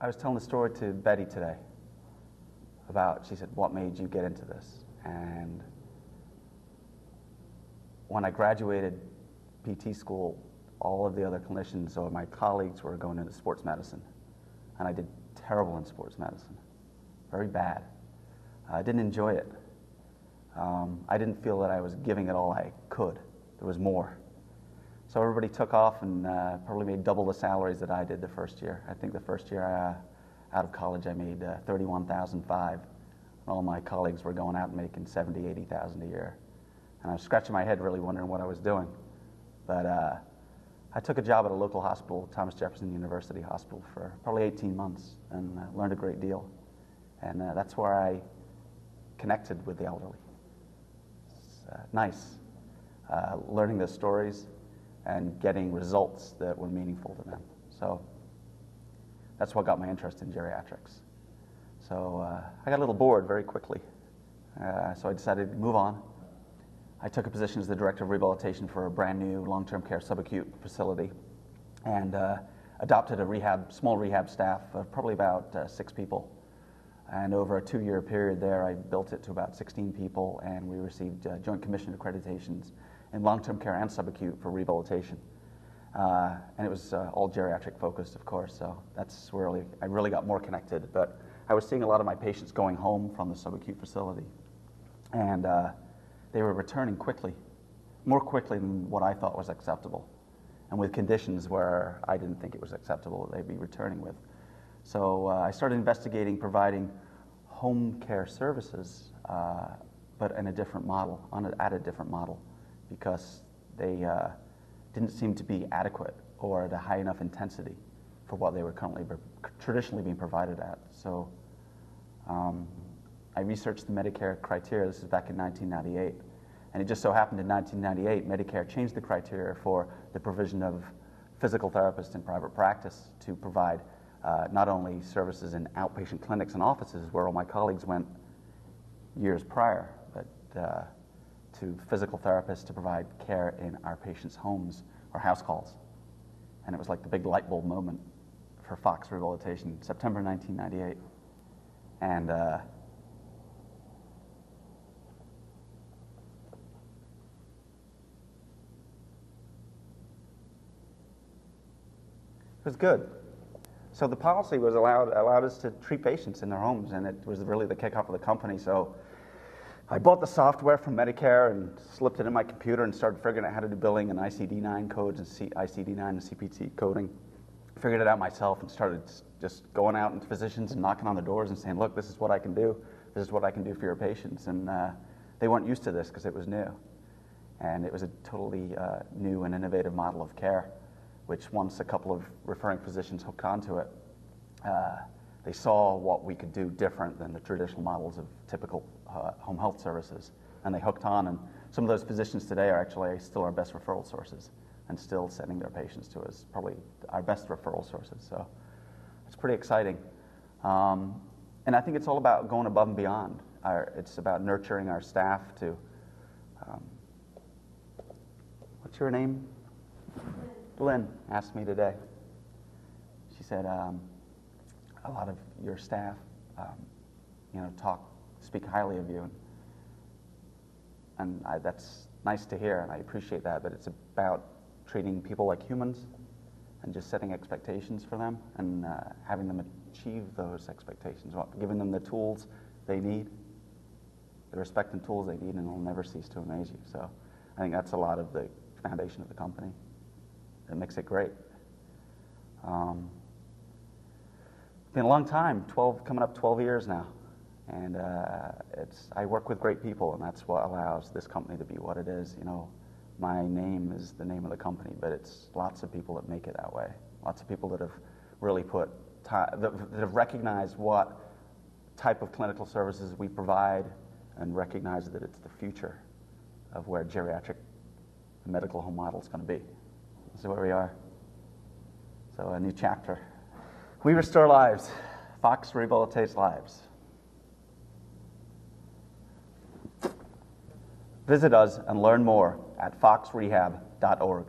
I was telling the story to Betty today about, she said, what made you get into this? And when I graduated PT school, all of the other clinicians or my colleagues were going into sports medicine. And I did terrible in sports medicine, very bad. I didn't enjoy it. I didn't feel that I was giving it all I could. There was more. So everybody took off and probably made double the salaries that I did the first year. I think the first year out of college I made $31,500. All my colleagues were going out and making $70,000, $80,000 a year. And I was scratching my head really wondering what I was doing. But I took a job at a local hospital, Thomas Jefferson University Hospital, for probably 18 months and learned a great deal. And that's where I connected with the elderly. It's nice, learning their stories and getting results that were meaningful to them. So that's what got my interest in geriatrics. So I got a little bored very quickly, so I decided to move on. I took a position as the director of rehabilitation for a brand new long-term care subacute facility and adopted a small rehab staff of probably about 6 people. And over a 2-year period there, I built it to about 16 people, and we received Joint Commission accreditations in long-term care and subacute for rehabilitation. And it was all geriatric focused, of course, so that's where I really got more connected. But I was seeing a lot of my patients going home from the subacute facility, and they were returning quickly, more quickly than what I thought was acceptable, and with conditions where I didn't think it was acceptable that they'd be returning with. So I started investigating providing home care services, but in a different model, at a different model, because they didn't seem to be adequate or at a high enough intensity for what they were traditionally being provided at. So I researched the Medicare criteria. This is back in 1998. And it just so happened in 1998, Medicare changed the criteria for the provision of physical therapists in private practice to provide not only services in outpatient clinics and offices where all my colleagues went years prior, but to physical therapists to provide care in our patients' homes or house calls. And it was like the big light bulb moment for Fox Rehabilitation, September 1998. And it was good. So the policy was allowed us to treat patients in their homes, and it was really the kickoff of the company. So I bought the software from Medicare and slipped it in my computer and started figuring out how to do billing and ICD-9 codes and ICD-9 and CPT coding. Figured it out myself and started just going out into physicians and knocking on the doors and saying, look, this is what I can do. This is what I can do for your patients. And they weren't used to this because it was new. And it was a totally new and innovative model of care, which once a couple of referring physicians hooked onto it, they saw what we could do different than the traditional models of typical home health services, and they hooked on. And some of those physicians today are actually still our best referral sources and still sending their patients to us, probably our best referral sources. So it's pretty exciting. And I think it's all about going above and beyond. It's about nurturing our staff to, what's your name? Lynn asked me today. She said, a lot of your staff, speak highly of you, and that's nice to hear, and I appreciate that. But it's about treating people like humans, and just setting expectations for them, and having them achieve those expectations, giving them the tools they need, the respect and tools they need, and they'll never cease to amaze you. So I think that's a lot of the foundation of the company. It makes it great. It's been a long time, coming up 12 years now. And I work with great people, and that's what allows this company to be what it is. You know, my name is the name of the company, but it's lots of people that make it that way. Lots of people that have really put time, that have recognized what type of clinical services we provide, and recognize that it's the future of where geriatric medical home model is going to be. This is where we are. So a new chapter. We restore lives. Fox rehabilitates lives. Visit us and learn more at foxrehab.org.